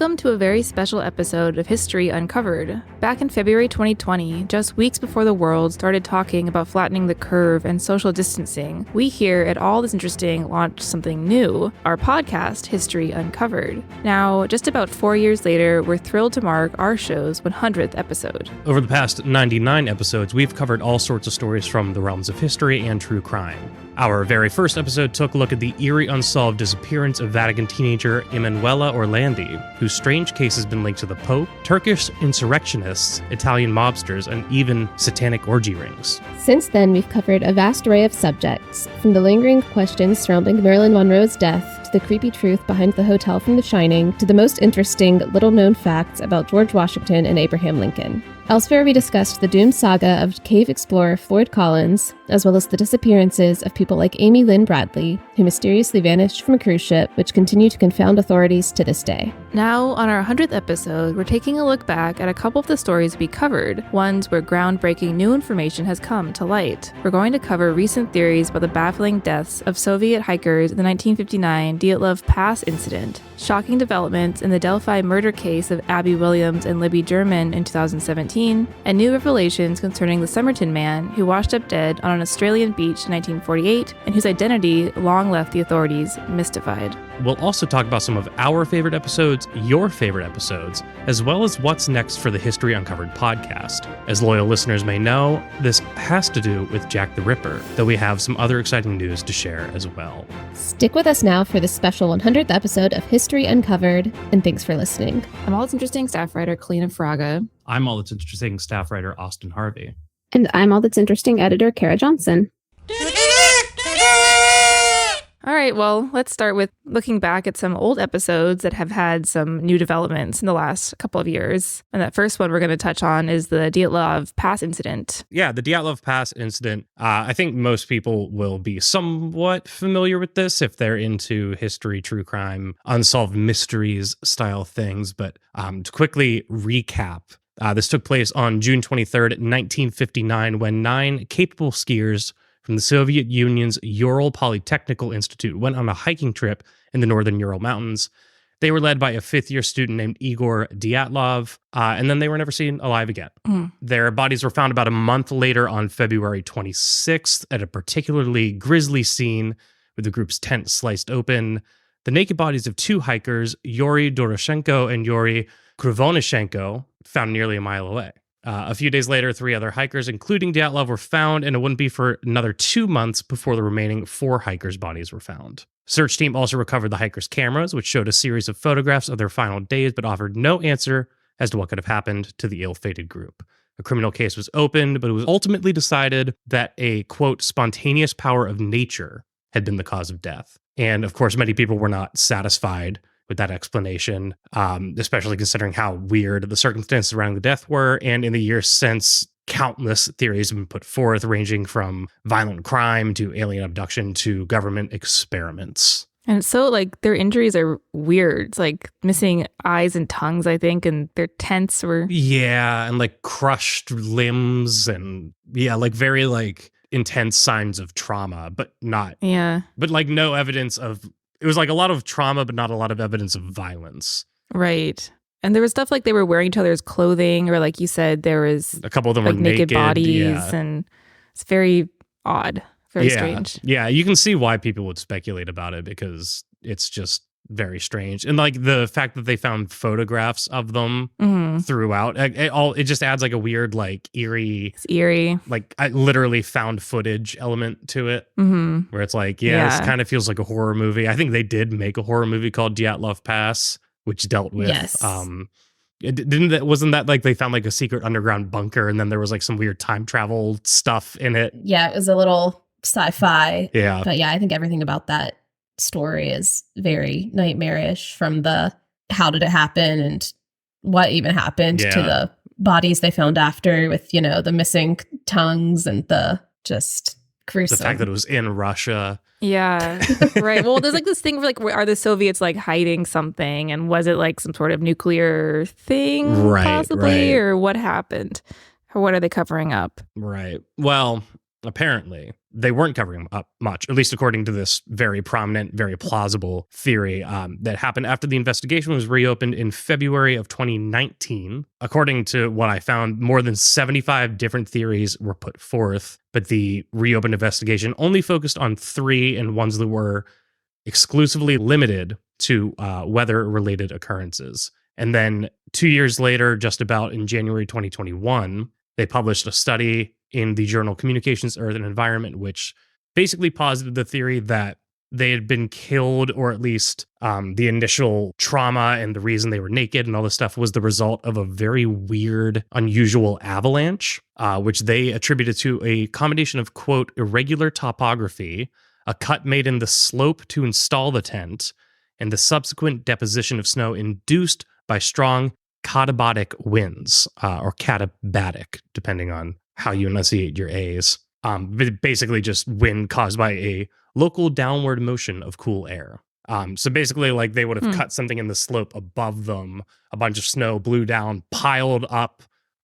Welcome to a very special episode of History Uncovered. Back in February 2020, just weeks before the world started talking about flattening the curve and social distancing, we here at All That's Interesting launched something new, our podcast, History Uncovered. Now, just about 4 years later, we're thrilled to mark our show's 100th episode. Over the past 99 episodes, we've covered all sorts of stories from the realms of history and true crime. Our very first episode took a look at the eerie unsolved disappearance of Vatican teenager Emanuela Orlandi, whose strange case has been linked to the Pope, Turkish insurrectionists, Italian mobsters, and even satanic orgy rings. Since then, we've covered a vast array of subjects, from the lingering questions surrounding Marilyn Monroe's death to the creepy truth behind the hotel from The Shining to the most interesting, little-known facts about George Washington and Abraham Lincoln. Elsewhere, we discussed the doomed saga of cave explorer Floyd Collins, as well as the disappearances of people like Amy Lynn Bradley, who mysteriously vanished from a cruise ship, which continue to confound authorities to this day. Now, on our 100th episode, we're taking a look back at a couple of the stories we covered, ones where groundbreaking new information has come to light. We're going to cover recent theories about the baffling deaths of Soviet hikers in the 1959 Dyatlov Pass incident, shocking developments in the Delphi murder case of Abby Williams and Libby German in 2017, and new revelations concerning the Somerton man who washed up dead on an Australian beach in 1948 and whose identity long left the authorities mystified. We'll also talk about some of our favorite episodes, your favorite episodes, as well as what's next for the History Uncovered podcast. As loyal listeners may know, this has to do with Jack the Ripper, though we have some other exciting news to share as well. Stick with us now for the special 100th episode of History Uncovered, and thanks for listening. I'm All That's Interesting staff writer Kalina Fraga. I'm All That's Interesting staff writer Austin Harvey. And I'm All That's Interesting editor Kara Johnson. All right, well, let's start with looking back at some old episodes that have had some new developments in the last couple of years. And that first one we're going to touch on is the Dyatlov Pass incident. Yeah, the Dyatlov Pass incident. I think most people will be somewhat familiar with this if they're into history, true crime, unsolved mysteries style things. But to quickly recap, this took place on June 23rd, 1959, when 9 capable skiers from the Soviet Union's Ural Polytechnical Institute went on a hiking trip in the northern Ural Mountains. They were led by a fifth-year student named Igor Dyatlov, and then they were never seen alive again. Their bodies were found about a month later on February 26th at a particularly grisly scene with the group's tent sliced open. The naked bodies of 2 hikers, Yuri Doroshenko and Yuri Krivonyshenko, found nearly a mile away. A few days later, 3 other hikers, including Dyatlov, were found, and it wouldn't be for another 2 months before the remaining 4 hikers' bodies were found. Search team also recovered the hikers' cameras, which showed a series of photographs of their final days, but offered no answer as to what could have happened to the ill-fated group. A criminal case was opened, but it was ultimately decided that a, quote, spontaneous power of nature had been the cause of death. And of course, many people were not satisfied with that explanation, especially considering how weird the circumstances around the death were. And in the years since, countless theories have been put forth, ranging from violent crime to alien abduction to government experiments. And so, like, their injuries are weird. It's like missing eyes and tongues, I think, and their tents were... Yeah, and like crushed limbs and, yeah, like very like intense signs of trauma, but not... Yeah. But like no evidence of... It was like a lot of trauma, but not a lot of evidence of violence. Right. And there was stuff like they were wearing each other's clothing, or like you said, there was a couple of them like were naked bodies, yeah. And it's very odd, very strange. Yeah, you can see why people would speculate about it because it's just very strange. And like the fact that they found photographs of them throughout, it just adds like a weird, like eerie, like I literally found footage element to it, where it's like, this kind of feels like a horror movie. I think they did make a horror movie called Dyatlov Pass, which dealt with, wasn't that like they found like a secret underground bunker and then there was like some weird time travel stuff in it? Yeah, it was a little sci-fi. Yeah. But yeah, I think everything about that story is very nightmarish, from the how did it happen and what even happened to the bodies they found after, with, you know, the missing tongues and the just gruesome. The fact that it was in Russia. Yeah, right. Well, there's like this thing where like, are the Soviets like hiding something, and was it like some sort of nuclear thing possibly, or what happened? Or what are they covering up? Right. Well, apparently they weren't covering up much, at least according to this very prominent, very plausible theory that happened after the investigation was reopened in February of 2019. According to what I found, more than 75 different theories were put forth, but the reopened investigation only focused on 3 and ones that were exclusively limited to weather-related occurrences. And then 2 years later, just about in January 2021, they published a study in the journal Communications, Earth and Environment, which basically posited the theory that they had been killed, or at least the initial trauma and the reason they were naked and all this stuff was the result of a very weird, unusual avalanche, which they attributed to a combination of, quote, irregular topography, a cut made in the slope to install the tent, and the subsequent deposition of snow induced by strong katabatic winds, or katabatic, depending on how you enunciate your A's. Basically just wind caused by a local downward motion of cool air. So basically, like, they would have cut something in the slope above them, a bunch of snow blew down, piled up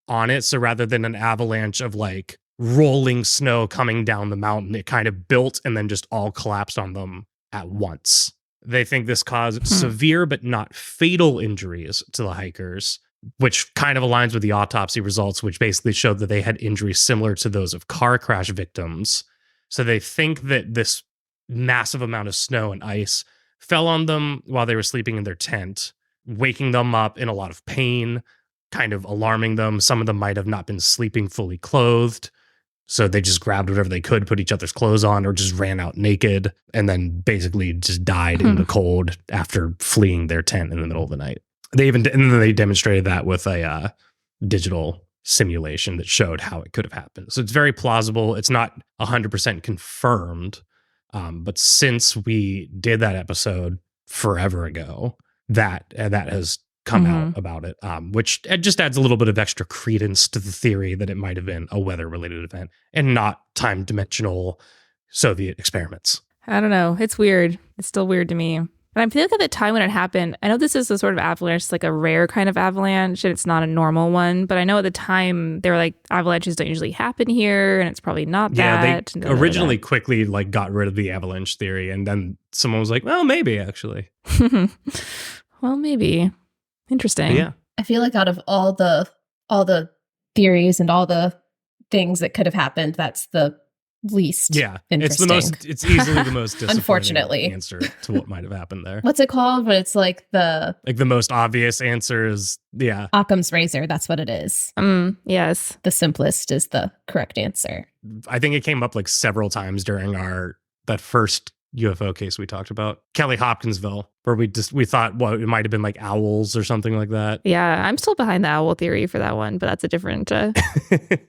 on it. So rather than an avalanche of like rolling snow coming down the mountain, it kind of built and then just all collapsed on them at once. They think this caused severe but not fatal injuries to the hikers, which kind of aligns with the autopsy results, which basically showed that they had injuries similar to those of car crash victims. So they think that this massive amount of snow and ice fell on them while they were sleeping in their tent, waking them up in a lot of pain, kind of alarming them. Some of them might have not been sleeping fully clothed. So they just grabbed whatever they could, put each other's clothes on, or just ran out naked, and then basically just died in the cold after fleeing their tent in the middle of the night. And then they demonstrated that with a digital simulation that showed how it could have happened. So it's very plausible. It's not 100% confirmed. But since we did that episode forever ago, that has come out about it, which just adds a little bit of extra credence to the theory that it might have been a weather-related event and not time-dimensional Soviet experiments. I don't know. It's weird. It's still weird to me. And I feel like at the time when it happened, I know this is a sort of avalanche, it's like a rare kind of avalanche, and it's not a normal one. But I know at the time they were like, avalanches don't usually happen here, and it's probably not that. Yeah, they originally quickly like got rid of the avalanche theory, and then someone was like, well, maybe actually. Well, maybe. Interesting. But yeah. I feel like out of all the theories and all the things that could have happened, that's the least interesting. It's easily the most disappointing unfortunately answer to what might have happened there. What's it called when it's like the most obvious answer is Occam's razor. That's what it is. Yes. The simplest is the correct answer. I think it came up like several times during that first UFO case we talked about, Kelly Hopkinsville, where we thought, it might have been like owls or something like that. Yeah, I'm still behind the owl theory for that one, but that's a different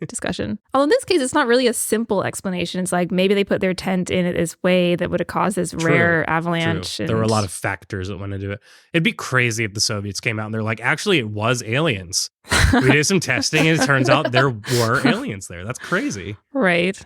discussion. Although in this case, it's not really a simple explanation. It's like maybe they put their tent in it this way that would have caused this rare avalanche. There were a lot of factors that went into it. It'd be crazy if the Soviets came out and they're like, actually, it was aliens. We did some testing and it turns out there were aliens there. That's crazy. Right.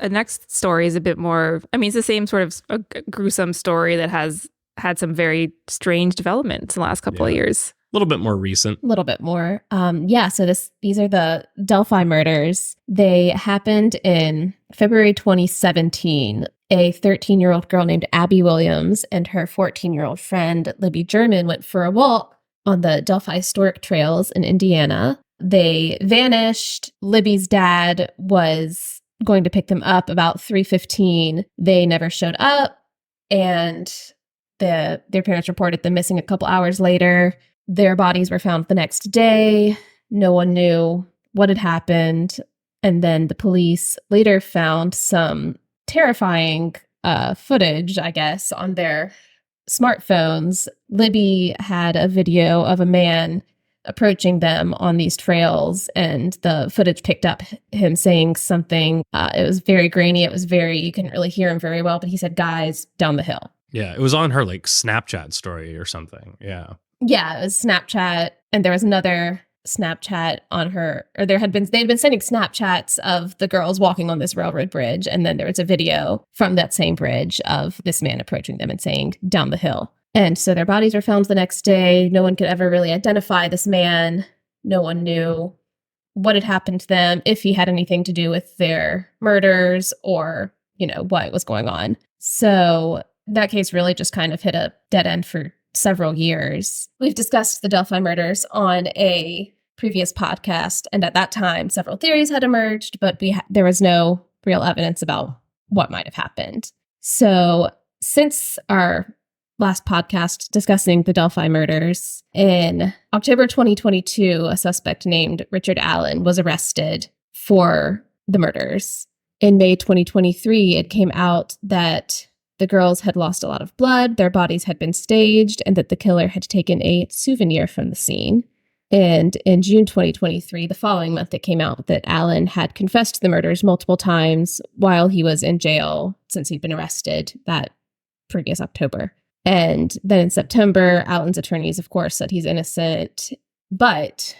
The next story is a bit more, it's the same sort of a gruesome story that has had some very strange developments in the last couple of years. A little bit more recent. A little bit more. So these are the Delphi murders. They happened in February 2017. A 13-year-old girl named Abby Williams and her 14-year-old friend Libby German went for a walk on the Delphi Historic Trails in Indiana. They vanished. Libby's dad was going to pick them up about 3:15. They never showed up, and their parents reported them missing a couple hours later. Their bodies were found the next day. No one knew what had happened. And then the police later found some terrifying footage, I guess, on their smartphones. Libby had a video of a man approaching them on these trails, and the footage picked up him saying something. It was very grainy. You couldn't really hear him very well, but he said, "Guys, down the hill." Yeah, it was on her like Snapchat story or something. Yeah. Yeah, it was Snapchat. And there was another Snapchat on her, or they'd been sending Snapchats of the girls walking on this railroad bridge. And then there was a video from that same bridge of this man approaching them and saying, down the hill. And so their bodies were found the next day. No one could ever really identify this man. No one knew what had happened to them, if he had anything to do with their murders or, what was going on. So that case really just kind of hit a dead end for several years. We've discussed the Delphi murders on a previous podcast, and at that time, several theories had emerged, but there was no real evidence about what might have happened. So since our last podcast discussing the Delphi murders, in October 2022, a suspect named Richard Allen was arrested for the murders. In May 2023, it came out that the girls had lost a lot of blood, their bodies had been staged, and that the killer had taken a souvenir from the scene. And in June 2023, the following month, it came out that Allen had confessed to the murders multiple times while he was in jail since he'd been arrested that previous October. And then in September, Allen's attorneys, of course, said he's innocent. But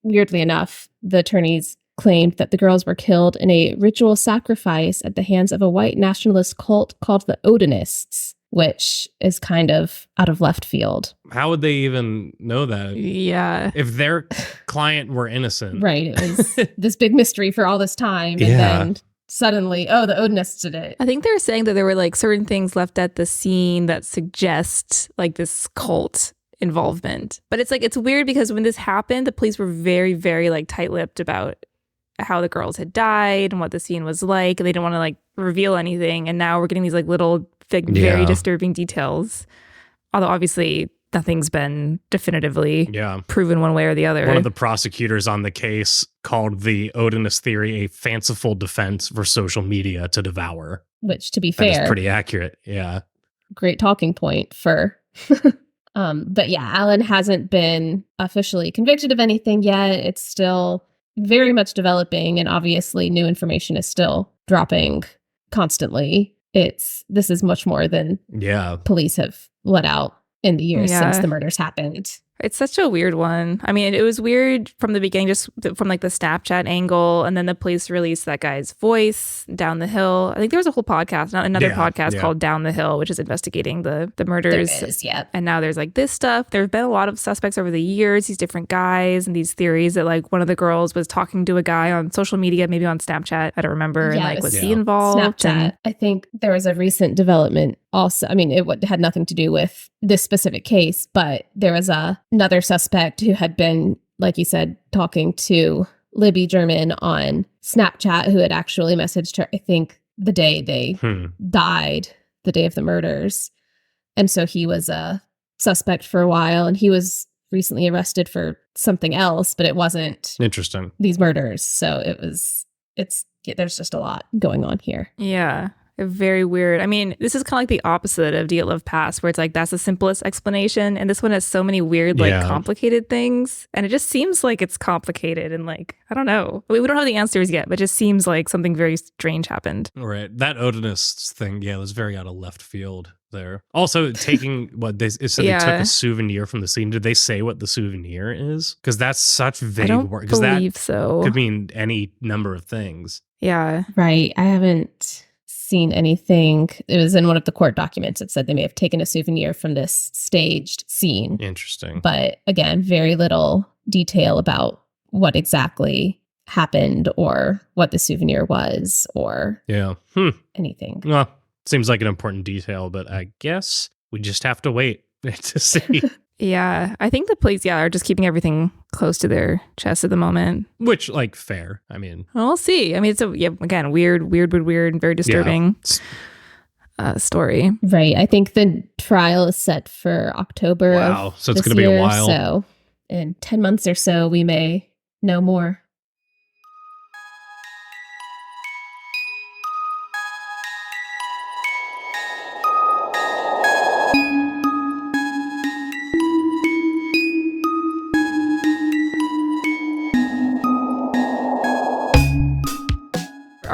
weirdly enough, the attorneys claimed that the girls were killed in a ritual sacrifice at the hands of a white nationalist cult called the Odinists, which is kind of out of left field. How would they even know that? Yeah. If their client were innocent. Right. It was this big mystery for all this time. And then suddenly, the Odinists did it. I think they were saying that there were like certain things left at the scene that suggest like this cult involvement. But it's like, it's weird because when this happened, the police were very, very like tight-lipped about how the girls had died and what the scene was like. And they didn't want to like reveal anything. And now we're getting these like little, like, very disturbing details. Although obviously nothing's been definitively proven one way or the other. One of the prosecutors on the case called the Odinist theory a fanciful defense for social media to devour. Which, to be fair, that is pretty accurate. Yeah. Great talking point for... but yeah, Allen hasn't been officially convicted of anything yet. It's still very much developing, and obviously new information is still dropping constantly. This is much more than police have let out in the years since the murders happened. It's such a weird one. I mean, it was weird from the beginning, just from like the Snapchat angle, and then the police released that guy's voice down the hill. I think there was a whole podcast, another podcast called Down the Hill, which is investigating the murders. There is, yeah. And now there's like this stuff. There have been a lot of suspects over the years, these different guys and these theories that like one of the girls was talking to a guy on social media, maybe on Snapchat. I don't remember. Yeah, and like, was he involved? Snapchat. I think there was a recent development also. I mean, it had nothing to do with this specific case, but there was another suspect who had been, like you said, talking to Libby German on Snapchat, who had actually messaged her, I think, the day they died, the day of the murders. And so he was a suspect for a while, and he was recently arrested for something else, but it wasn't interesting these murders. So there's just a lot going on here. Yeah. Very weird. I mean, this is kind of like the opposite of Do You Love Past, where it's like that's the simplest explanation, and this one has so many weird, like complicated things, and it just seems like it's complicated and like I don't know. We don't have the answers yet, but it just seems like something very strange happened. Right. That Odinists thing, was very out of left field there. Also, taking what they said they took a souvenir from the scene. Did they say what the souvenir is? Because that's such vague word. Because that could mean any number of things. Yeah. Right. I haven't seen anything. It was in one of the court documents. It said they may have taken a souvenir from this staged scene. Interesting. But again, very little detail about what exactly happened or what the souvenir was or anything. Well, seems like an important detail, but I guess we just have to wait to see. Yeah, I think the police, are just keeping everything close to their chest at the moment. Which, like, fair. I mean, we'll see. I mean, it's again, weird, and very disturbing story. Right. I think the trial is set for October. Wow. So it's going to be a while. So in 10 months or so, we may know more.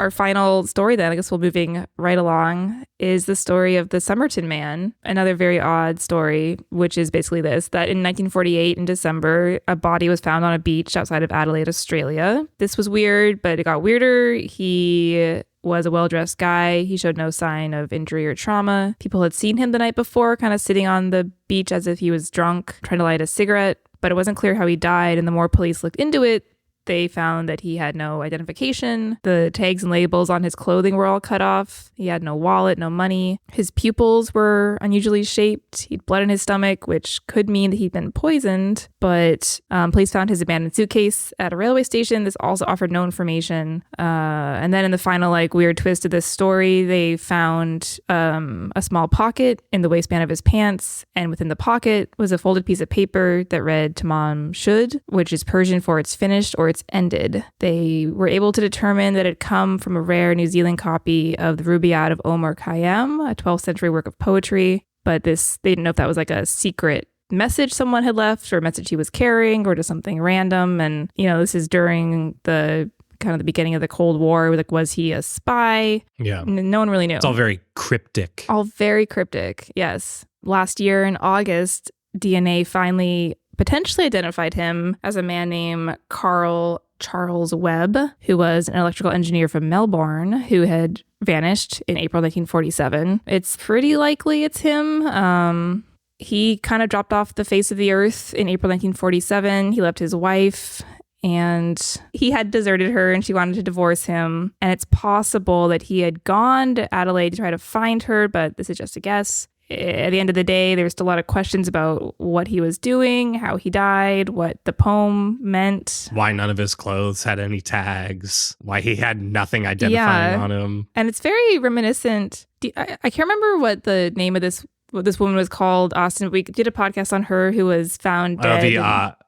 Our final story then, I guess we're moving right along, is the story of the Somerton Man. Another very odd story, which is basically this, that in 1948 in December, a body was found on a beach outside of Adelaide, Australia. This was weird, but it got weirder. He was a well-dressed guy. He showed no sign of injury or trauma. People had seen him the night before, kind of sitting on the beach as if he was drunk, trying to light a cigarette, but it wasn't clear how he died, and the more police looked into it, they found that he had no identification. The tags and labels on his clothing were all cut off. He had no wallet, no money. His pupils were unusually shaped. He had blood in his stomach, which could mean that he'd been poisoned. But police found his abandoned suitcase at a railway station. This also offered no information. And then in the final, weird twist of this story, they found a small pocket in the waistband of his pants. And within the pocket was a folded piece of paper that read Tamam Shud, which is Persian for it's finished or it's ended. They were able to determine that it had come from a rare New Zealand copy of the Rubaiyat of Omar Khayyam, a 12th century work of poetry. But they didn't know if that was a secret message someone had left or a message he was carrying or just something random. And, this is during the kind of the beginning of the Cold War. Was he a spy? Yeah. No one really knew. It's all very cryptic. All very cryptic, yes. Last year in August, DNA finally potentially identified him as a man named Carl Charles Webb, who was an electrical engineer from Melbourne who had vanished in April 1947. It's pretty likely it's him. He kind of dropped off the face of the earth in April 1947. He left his wife and he had deserted her and she wanted to divorce him. And it's possible that he had gone to Adelaide to try to find her, but this is just a guess. At the end of the day, there were still a lot of questions about what he was doing, how he died, what the poem meant. Why none of his clothes had any tags. Why he had nothing identifying on him. And it's very reminiscent. I can't remember what the name of this woman was called, Austin. We did a podcast on her who was found dead.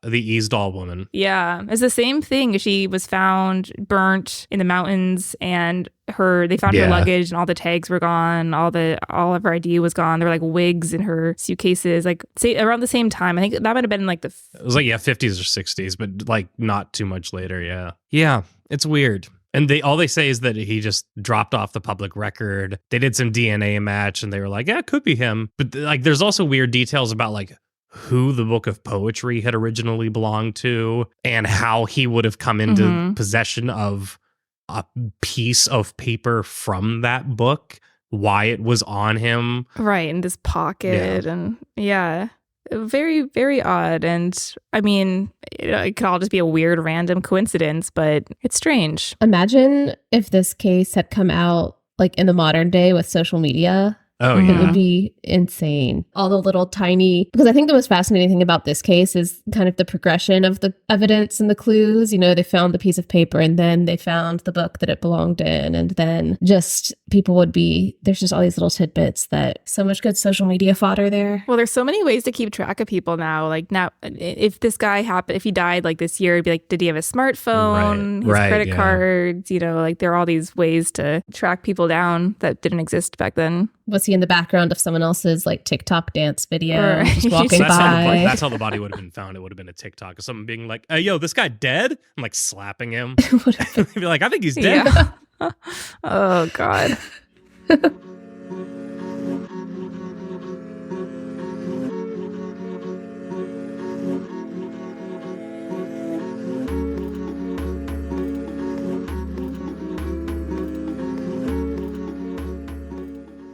The Easdall woman. Yeah. It's the same thing. She was found burnt in the mountains and they found her luggage and all the tags were gone. All of her ID was gone. There were wigs in her suitcases. Around the same time. I think that might have been it was 50s or 60s, but not too much later. Yeah. Yeah. It's weird. And all they say is that he just dropped off the public record. They did some DNA match and they were like, yeah, it could be him. But there's also weird details about who the book of poetry had originally belonged to and how he would have come into possession of a piece of paper from that book, why it was on him. Right, in this pocket. And very, very odd. And I mean, it could all just be a weird random coincidence, but it's strange. Imagine if this case had come out in the modern day with social media. Oh, yeah. It would be insane. All the little tiny, because I think the most fascinating thing about this case is kind of the progression of the evidence and the clues. They found the piece of paper and then they found the book that it belonged in. And then just there's just all these little tidbits that so much good social media fodder there. Well, there's so many ways to keep track of people now. Now, if this guy if he died this year, it'd be did he have a smartphone, his credit cards, there are all these ways to track people down that didn't exist back then. Was he in the background of someone else's TikTok dance video, just walking by? That's how the body would have been found. It would have been a TikTok of someone being like, yo, this guy dead? I'm slapping him. They'd be like, I think he's dead. Yeah. Oh, God.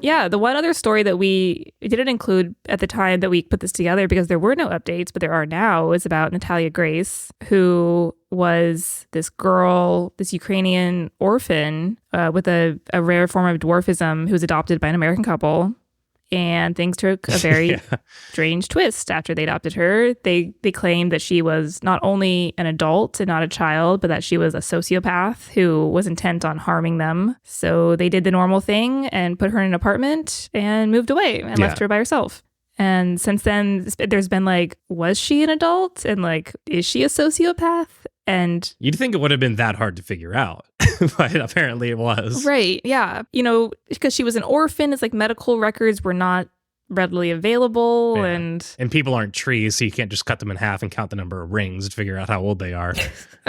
Yeah, the one other story that we didn't include at the time that we put this together because there were no updates, but there are now, is about Natalia Grace, who was this girl, this Ukrainian orphan with a rare form of dwarfism who was adopted by an American couple. And things took a very strange twist after they adopted her. They claimed that she was not only an adult and not a child, but that she was a sociopath who was intent on harming them. So they did the normal thing and put her in an apartment and moved away and left her by herself. And since then, there's been was she an adult? And is she a sociopath? And you'd think it would have been that hard to figure out, but apparently it was. Right. Yeah. Because she was an orphan, it's medical records were not readily available. Yeah. And people aren't trees, so you can't just cut them in half and count the number of rings to figure out how old they are.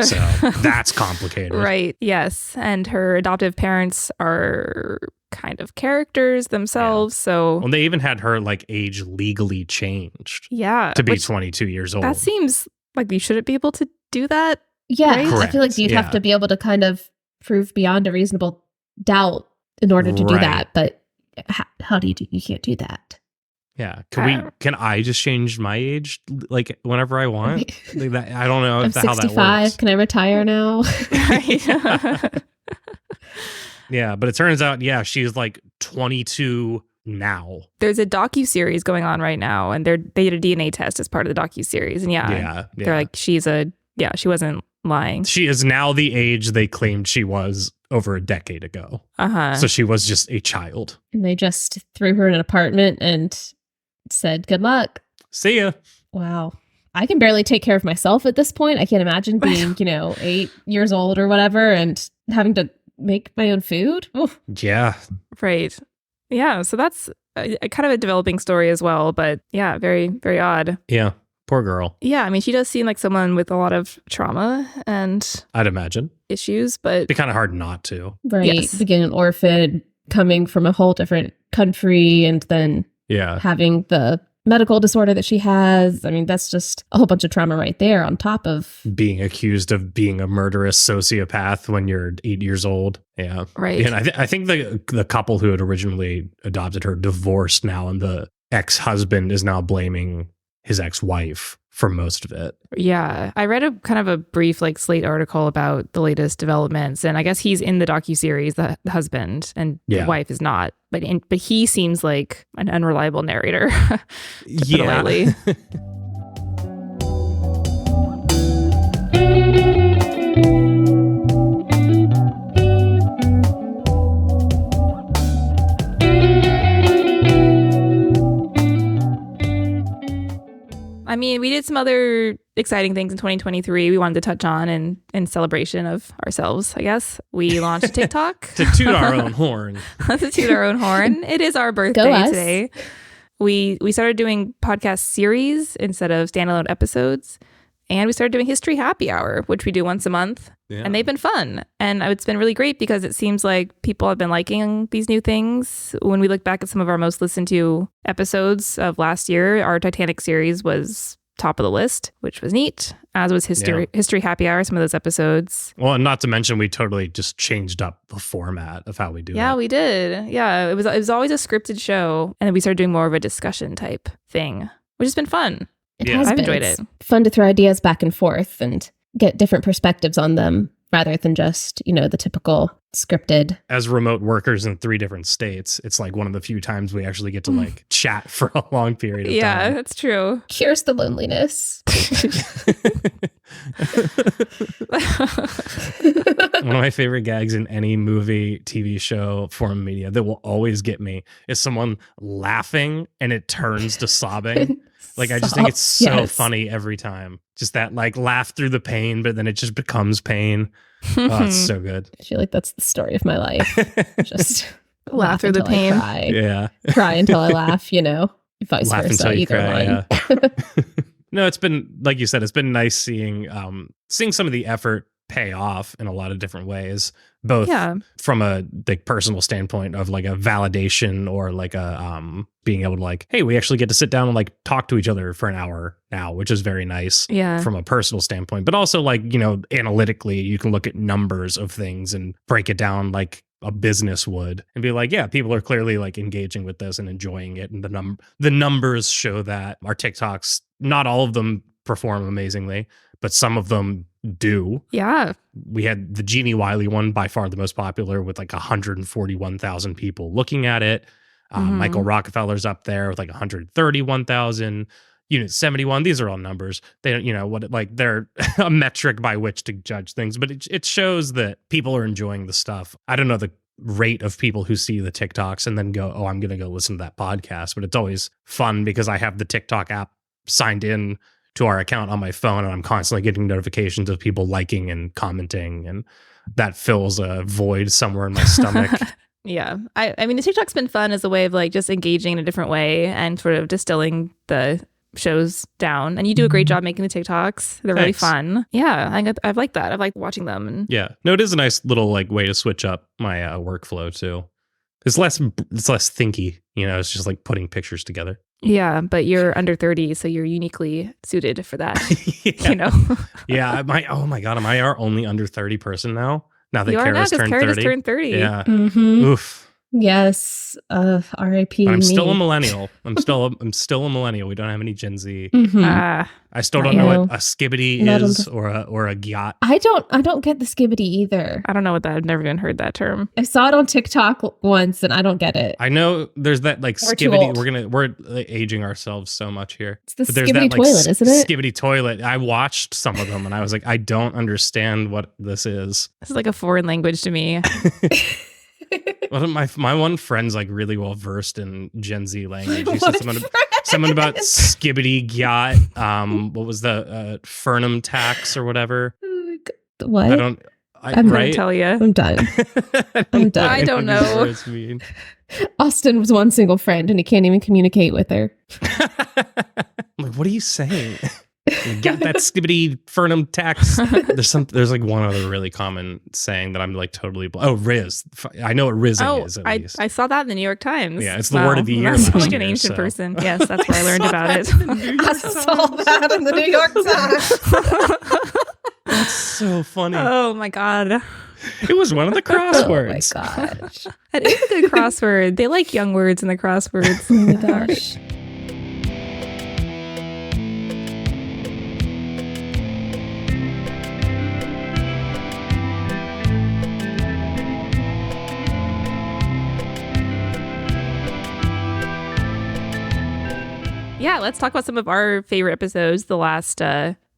So that's complicated. Right. Yes. And her adoptive parents are kind of characters themselves. So Well, they even had her like age legally changed yeah. to be which- 22 years old. That seems like you shouldn't be able to do that. Yeah, Right? I feel like you'd Yeah. have to be able to kind of prove beyond a reasonable doubt in order to do Right. that. But how do? You can't do that. Yeah. Uh, Can I just change my age like whenever I want? Like that, I don't know I'm how that 65. works. Can I retire now? Right. Yeah, but it turns out, she's like 22 now. There's a docu-series going on right now, and they did a DNA test as part of the docu-series. And Yeah. they're like, she wasn't lying. She is now the age they claimed she was over a decade ago. Uh-huh. So she was just a child. And they just threw her in an apartment and said, "Good luck." See ya. Wow. I can barely take care of myself at this point. I can't imagine being, 8 years old or whatever and having to make my own food. Oof. Yeah. Right. Yeah. So that's a kind of a developing story as well. But yeah, very, very odd. Yeah. Poor girl. Yeah. I mean, she does seem like someone with a lot of trauma and I'd imagine. issues, but It'd be kind of hard not to. Right. Yes. Being an orphan, coming from a whole different country, and then Yeah. having the medical disorder that she has. I mean, that's just a whole bunch of trauma right there on top of. Being accused of being a murderous sociopath when you're 8 years old. Yeah. right. And I think the couple who had originally adopted her divorced now, and the ex-husband is now blaming his ex-wife for most of it. Yeah, I read a kind of a brief like Slate article about the latest developments, and I guess he's in the docuseries, the husband, and Yeah. the wife is not. But he seems like an unreliable narrator. to put it lightly. I mean, we did some other exciting things in 2023 we wanted to touch on in celebration of ourselves, I guess. We launched a TikTok. To toot our own horn. To toot our own horn. It is our birthday us. today. We started doing podcast series instead of standalone episodes. And we started doing History Happy Hour, which we do once a month. Yeah. And they've been fun. And it's been really great because it seems like people have been liking these new things. When we look back at some of our most listened to episodes of last year, our Titanic series was top of the list, which was neat, as was History Happy Hour, some of those episodes. Well, and not to mention, we totally just changed up the format of how we do it. Yeah, we did. Yeah, it was always a scripted show. And then we started doing more of a discussion type thing, which has been fun. It Yeah. has I've been. enjoyed It's it. fun to throw ideas back and forth and get different perspectives on them rather than just, the typical scripted. As remote workers in 3 different states, it's like one of the few times we actually get to like chat for a long period of Yeah, time. that's true. Cures the loneliness. One of my favorite gags in any movie, TV show, form of media that will always get me is someone laughing and it turns to sobbing. Like, I just think it's so Yes. funny every time. Just that like laugh through the pain, but then it just becomes pain. Oh, it's so good. I feel like that's the story of my life. Just Laugh through the until I pain. cry. Yeah. Cry until I laugh, Vice Laugh versa, until you either cry. one. Yeah. No, it's been, like you said, it's been nice seeing some of the effort pay off in a lot of different ways, both Yeah. from a like personal standpoint of like a validation or like a being able to like, hey, we actually get to sit down and like talk to each other for an hour now, which is very nice. Yeah. From a personal standpoint, but also like, analytically, you can look at numbers of things and break it down like a business would and be like, yeah, people are clearly like engaging with this and enjoying it. And the numbers show that our TikToks, not all of them perform amazingly, but some of them do. Yeah. We had the Jeannie Wiley one, by far the most popular, with like 141,000 people looking at it. Mhm. Michael Rockefeller's up there with like 131,000. Unit 71. These are all numbers. They don't, they're a metric by which to judge things, but it shows that people are enjoying the stuff. I don't know the rate of people who see the TikToks and then go, oh, I'm going to go listen to that podcast. But it's always fun because I have the TikTok app signed in to our account on my phone, and I'm constantly getting notifications of people liking and commenting, and that fills a void somewhere in my stomach Yeah. I mean, the TikTok's been fun as a way of like just engaging in a different way and sort of distilling the shows down. And you do a great job making the TikToks. They're really Thanks. fun. Yeah, I've liked that. I've liked watching them. And Yeah. No, it is a nice little like way to switch up my workflow too. It's less thinky, you know, it's just like putting pictures together. yeah, but you're under 30, so you're uniquely suited for that, Yeah. you know? Yeah. Oh my God. Am I our only under 30 person now? Now that You are now Kara's because turned Kara 30. just turned 30. Yeah. Mm-hmm. Oof. Yes. R.I.P. But I'm me. still a millennial. I'm still a millennial. We don't have any Gen Z. Mhm. I still Not don't know yet. what a skibbity Not is on or a gyat. I don't get the skibbity either. I don't know what that. I've never even heard that term. I saw it on TikTok once and I don't get it. I know there's that like We're too skibbity. old. We're like, aging ourselves so much here. It's the But there's skibbity that like toilet, isn't it? skibbity toilet. I watched some of them and I was like, I don't understand what this is. This is like a foreign language to me. One of my one friend's like really well versed in Gen Z language. He What said something about skibbity gyat. What was the Fernum tax or whatever? What? I don't. I'm gonna right? tell you. I'm done. I'm done. I don't what these know. words mean. Austin was one single friend and he can't even communicate with her. I'm like, what are you saying? You got that skibbity Fernum tax. There's like one other really common saying that I'm like totally Riz. I know what rizzing is at least. I saw that in the New York Times. Yeah, it's the word of the year That's last like an year, ancient so. person. Yes, that's where I learned about it. I saw that in the New York Times. That's so funny. Oh my god. It was one of the crosswords. Oh my gosh. That is a good crossword. They like young words in the crosswords. Oh my gosh. Yeah, let's talk about some of our favorite episodes, the last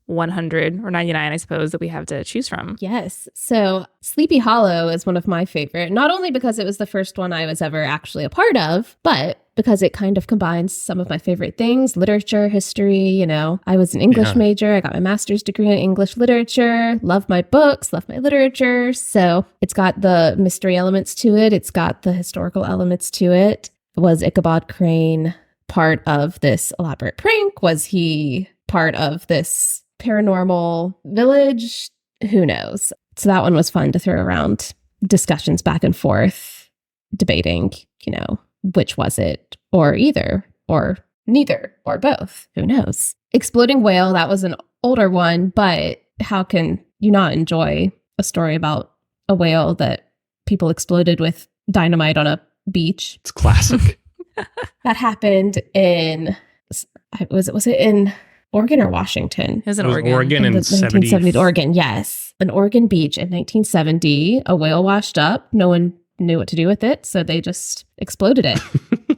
100 or 99, I suppose, that we have to choose from. Yes. So Sleepy Hollow is one of my favorite, not only because it was the first one I was ever actually a part of, but because it kind of combines some of my favorite things, literature, history, you know. I was an English major. I got my master's degree in English literature, love my books, love my literature. So it's got the mystery elements to it. It's got the historical elements to it. Was Ichabod Crane part of this elaborate prank? Was he part of this paranormal village? Who knows? So that one was fun to throw around, discussions back and forth, debating, you know, which was it, or either, or neither, or both. Who knows? Exploding Whale, that was an older one, but how can you not enjoy a story about a whale that people exploded with dynamite on a beach? It's classic. That happened in, was it in Oregon or Washington? It was in It was Oregon. Oregon in 1970. Oregon, yes. An Oregon beach in 1970. A whale washed up. No one knew what to do with it, so they just exploded it.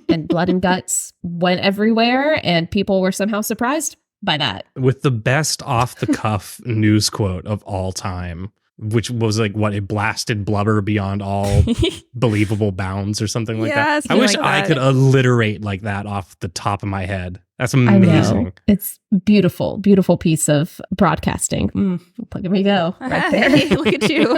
And blood and guts went everywhere, and people were somehow surprised by that. With the best off the cuff news quote of all time, which was like what, it blasted blubber beyond all believable bounds or something like Yeah, that. I something wish like I that. could alliterate like that off the top of my head. That's I amazing. know. It's beautiful, beautiful piece of broadcasting. Look at me go right there. Hey, look at you.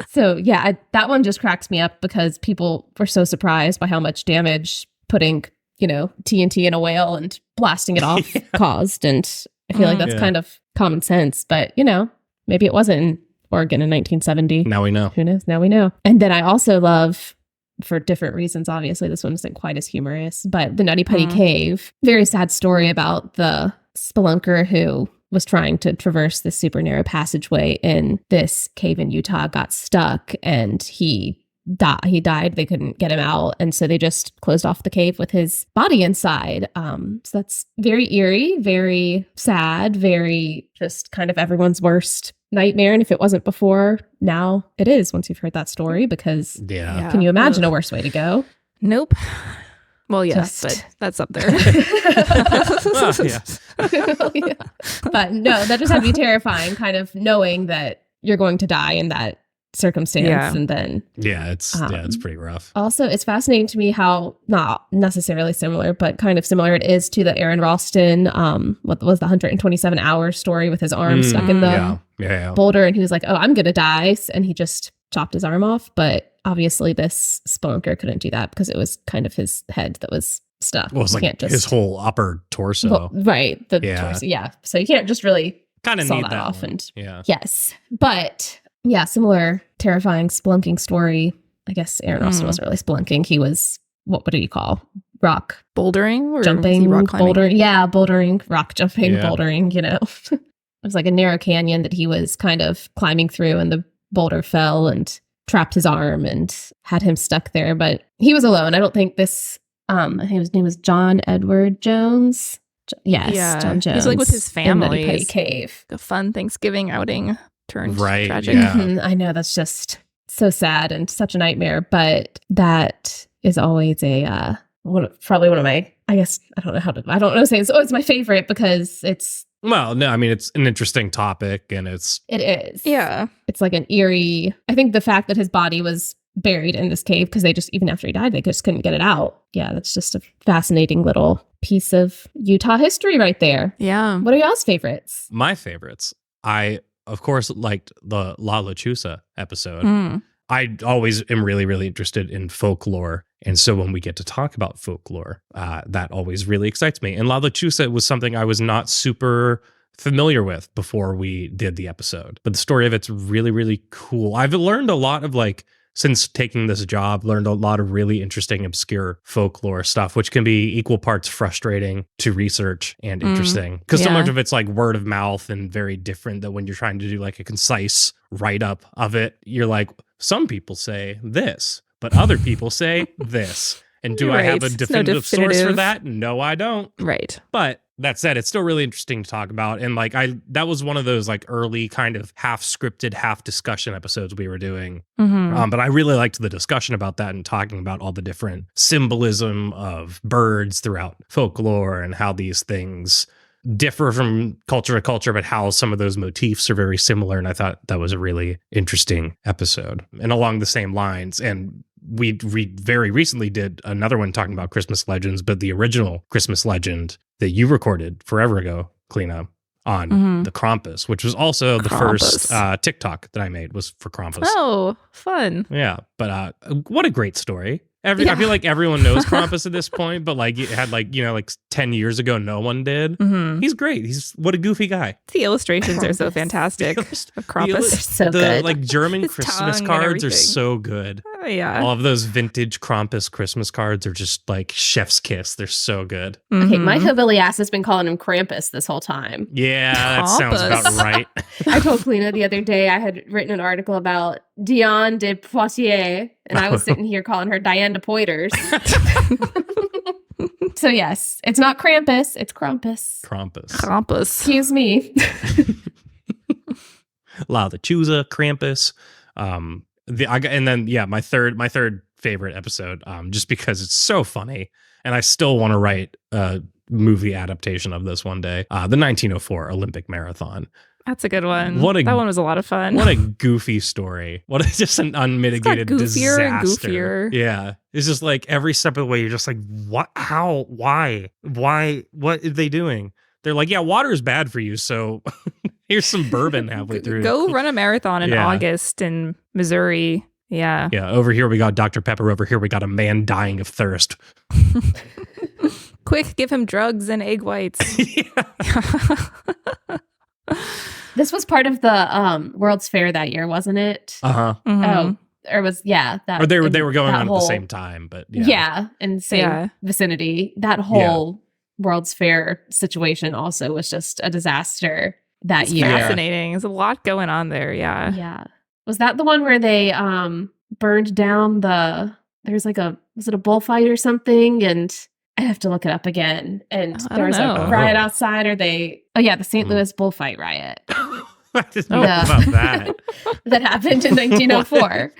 So yeah, that one just cracks me up because people were so surprised by how much damage putting, you know, TNT in a whale and blasting it off caused. And I feel like that's Yeah. kind of common sense, but you know, maybe it wasn't in Oregon in 1970. Now we know. Who knows? Now we know. And then I also love, for different reasons, obviously this one isn't quite as humorous, but the Nutty Putty Cave. Very sad story about the spelunker who was trying to traverse this super narrow passageway in this cave in Utah, got stuck, and he died. They couldn't get him out, and so they just closed off the cave with his body inside. So that's very eerie, very sad, very just kind of everyone's worst nightmare. And if it wasn't before, now it is once you've heard that story, because Yeah. can you imagine a worse way to go? Nope. Well, yes, Just- but that's up there. Well, yeah. Yeah. But no, that just had to be terrifying, kind of knowing that you're going to die in that circumstance. Yeah. And then Yeah, it's pretty rough. also, it's fascinating to me how, not necessarily similar, but kind of similar it is to the Aaron Ralston, what was the 127 hour story with his arm stuck in the Yeah. boulder, and he was like, oh, I'm gonna die, and he just chopped his arm off. But obviously this spelunker couldn't do that because it was kind of his head that was stuck. Well, it's You like can't just, his whole upper torso. well, right. The Yeah. torso, yeah. So you can't just really Kind of saw need that that off. one. And Yeah. yes. But yeah, similar terrifying spelunking story. I guess Aaron Austin wasn't really spelunking. He was, what did he call? Rock Bouldering or jumping, rock climbing? bouldering. Yeah, bouldering, rock jumping, Yeah. bouldering, you know. It was like a narrow canyon that he was kind of climbing through, and the boulder fell and trapped his arm and had him stuck there. But he was alone. I don't think this, I think his name was John Edward Jones. Yes, Yeah. John Jones. He's like with his in family. Nutty Putty Cave. A fun Thanksgiving outing turned Right, tragic. yeah. Mhm, I know, that's just so sad and such a nightmare. But that is always a probably one of my, I guess, I don't know how to say it. It's my favorite because Well, no, I mean, it's an interesting topic, and it is. Yeah. It's like an eerie, I think the fact that his body was buried in this cave because they just, even after he died, they just couldn't get it out. Yeah, that's just a fascinating little piece of Utah history right there. Yeah. What are y'all's favorites? my favorites. I, of course, liked the La Lechuza episode. Mm. I always am really, really interested in folklore. And so when we get to talk about folklore, that always really excites me. And La Lechuza was something I was not super familiar with before we did the episode. But the story of it's really, really cool. I've learned a lot of since taking this job, learned a lot of really interesting, obscure folklore stuff, which can be equal parts frustrating to research and interesting. Because so yeah. much of it's like word of mouth and very different that when you're trying to do like a concise write-up of it, you're like, some people say this, but other people say this. And do I have a Right. It's definitive source for definitive. that? No, I don't. Right. But that said, it's still really interesting to talk about. And that was one of those like early kind of half scripted, half discussion episodes we were doing. Mm-hmm. But I really liked the discussion about that and talking about all the different symbolism of birds throughout folklore and how these things differ from culture to culture, but how some of those motifs are very similar. And I thought that was a really interesting episode. And along the same lines, and we very recently did another one talking about Christmas legends, but the original Christmas legend that you recorded forever ago, Cleena, on Mhm. the Krampus, which was also the first Krampus. TikTok that I made was for Krampus. Oh, fun. Yeah, but what a great story. I Yeah. feel like everyone knows Krampus at this point, but like it had 10 years ago, no one did. Mm-hmm. He's great. What a goofy guy. The illustrations are so Krampus. fantastic of The Krampus. So the good. like German His Christmas tongue and cards are everything. so good. Oh, yeah. All of those vintage Krampus Christmas cards are just like chef's kiss. They're so good. Okay, my Mhm. hillbilly ass has been calling him Krampus this whole time. Yeah, that sounds about Krampus. right. I told Cleena the other day I had written an article about Diane de Poitiers, and I was sitting here calling her Diane de Poiters. So yes, it's not Krampus, it's Krampus. Krampus. Krampus. Excuse me. La Lechuza, Krampus. My third favorite episode, just because it's so funny, and I still want to write a movie adaptation of this one day. The 1904 Olympic Marathon. That's a good one. That one was a lot of fun. What a goofy story. Just an unmitigated goofier and disaster. goofier. Yeah. It's just like every step of the way, you're just like, what? How? Why? What are they doing? They're like, yeah, water is bad for you. So here's some bourbon halfway through. Go run a marathon in Yeah. August in Missouri. Yeah. Yeah. Over here, we got Dr. Pepper. Over here, we got a man dying of thirst. Quick, give him drugs and egg whites. This was part of the World's Fair that year, wasn't it? Uh-huh. Mhm. Or was that Or they were going that on at whole- the same time, but Yeah, in the same Yeah. vicinity. That whole World's Fair situation also was just a disaster that It's year. fascinating. There's a lot going on there. Yeah. Yeah. Was that the one where they burned down was it a bullfight or something? And I have to look it up again. And I there don't was know. a riot outside, or the St. Mhm. Louis bullfight riot I didn't know Yeah. about that. that happened in 1904.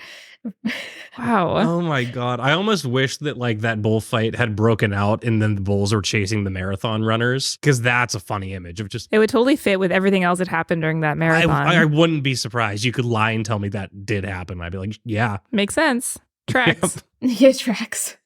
Wow. Oh my God. I almost wish that that bullfight had broken out and then the bulls were chasing the marathon runners, because that's a funny image of just. It would totally fit with everything else that happened during that marathon. I wouldn't be surprised. You could lie and tell me that did happen. I'd be like, yeah. Makes sense. Tracks. Yeah, tracks.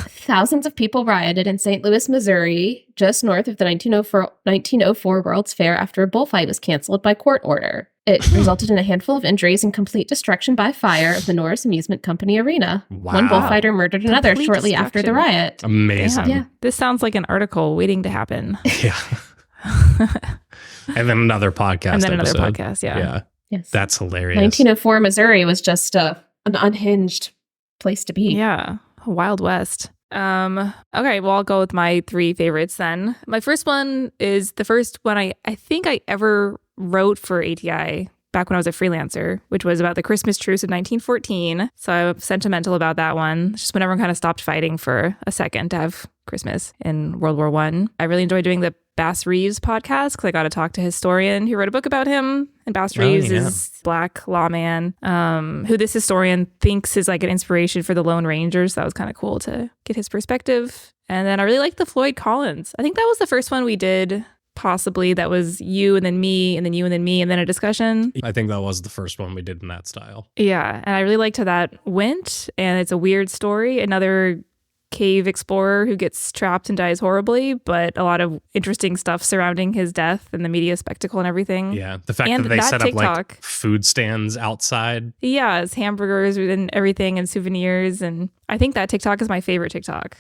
Thousands of people rioted in St. Louis, Missouri, just north of the 1904 World's Fair after a bullfight was canceled by court order. It resulted in a handful of injuries and complete destruction by fire of the Norris Amusement Company arena. Wow. One bullfighter murdered another Complete shortly after the riot. Amazing. Yeah. This sounds like an article waiting to happen. Yeah. And then another podcast. And then another episode. podcast, yeah. Yeah. Yes. That's hilarious. 1904 Missouri was just an unhinged place to be. Yeah. Wild West. Okay, well, I'll go with my 3 favorites then. My first one is the first one I think I ever wrote for ATI back when I was a freelancer, which was about the Christmas truce of 1914. So I'm sentimental about that one. Just when everyone kind of stopped fighting for a second to have Christmas in World War I really enjoyed doing the Bass Reeves podcast because I got to talk to a historian who wrote a book about him. And Bass Reeves is a Black lawman who this historian thinks is like an inspiration for the Lone Rangers. So that was kind of cool to get his perspective. And then I really liked the Floyd Collins. I think that was the first one we did, possibly, that was you and then me and then you and then me and then a discussion. I think that was the first one we did in that style. Yeah. And I really liked how that went. And it's a weird story. Another cave explorer who gets trapped and dies horribly, but a lot of interesting stuff surrounding his death and the media spectacle and everything. Yeah. The fact And that they that set up like TikTok. food stands outside. Yeah, it's hamburgers and everything and souvenirs. And I think that TikTok is my favorite TikTok.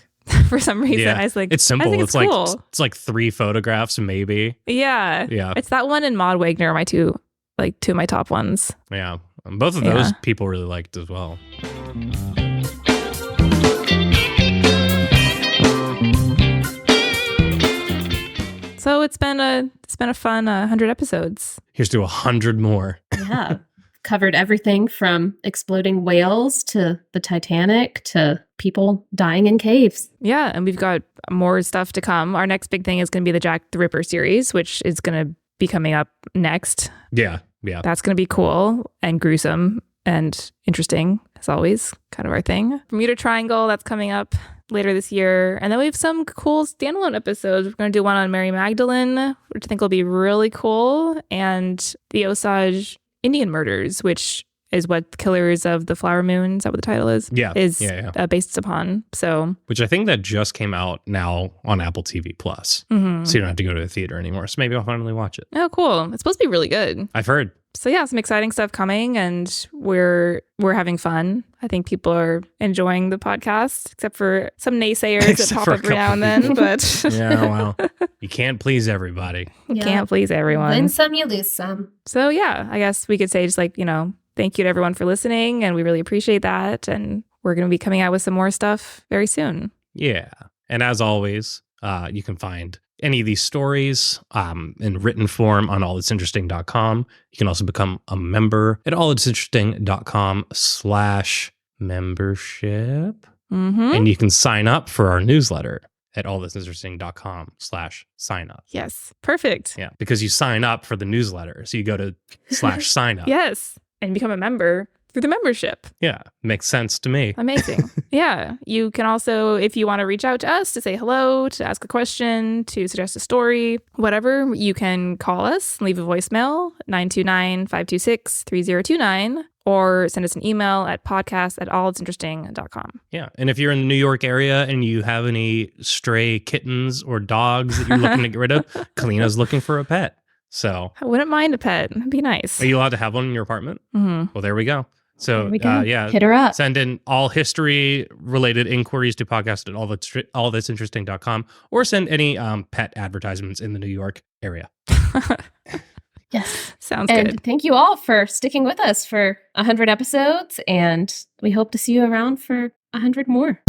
For some reason, Yeah. I was like, It's simple. I think it's cool. like it's like 3 photographs maybe. Yeah. Yeah. It's that one and Maud Wagner are my two of my top ones. Yeah. And both of those people really liked as well. So it's been a fun 100 episodes. Here's to 100 more. Yeah. Covered everything from exploding whales to the Titanic to people dying in caves. Yeah, and we've got more stuff to come. Our next big thing is going to be the Jack the Ripper series, which is going to be coming up next. Yeah. Yeah. That's going to be cool and gruesome and interesting, as always, kind of our thing. Bermuda Triangle, that's coming up later this year. And then we have some cool standalone episodes. We're going to do one on Mary Magdalene, which I think will be really cool, and the Osage Indian murders, which is what Killers of the Flower Moon, is that what the title is? Yeah. Is Yeah. based upon. So, Which I think that just came out now on Apple TV Plus. mhm. So you don't have to go to the theater anymore. So maybe I'll finally watch it. Oh, cool. It's supposed to be really good. I've heard. So yeah, some exciting stuff coming, and we're having fun. I think people are enjoying the podcast, except for some naysayers that Except pop for a up every now and couple then. But Yeah, well, you can't please everybody. you can't please everyone. Win some, you lose some. So yeah, I guess we could say just like, thank you to everyone for listening, and we really appreciate that. And we're going to be coming out with some more stuff very soon. Yeah. And as always, you can find any of these stories in written form on allthat'sinteresting.com. You can also become a member at allthat'sinteresting.com/membership. Mm-hmm. And you can sign up for our newsletter at allthat'sinteresting.com/sign up. Yes, perfect. Yeah, because you sign up for the newsletter. So you go to /sign up. Yes, and become a member through the membership. Yeah, makes sense to me. Amazing. Yeah. You can also, if you want to reach out to us to say hello, to ask a question, to suggest a story, whatever, you can call us, leave a voicemail, 929-526-3029, or send us an email at podcast@allthat'sinteresting.com. Yeah. And if you're in the New York area and you have any stray kittens or dogs that you're looking to get rid of, Kalina's looking for a pet. So I wouldn't mind a pet. It'd be nice. are you allowed to have one in your apartment? Mm-hmm. Well, there we go. So There we go. yeah, Hit her up. send in all history related inquiries to podcast at allthat'sinteresting.com, or send any pet advertisements in the New York area. Yes. Sounds And good. thank you all for sticking with us for 100 episodes. And we hope to see you around for 100 more.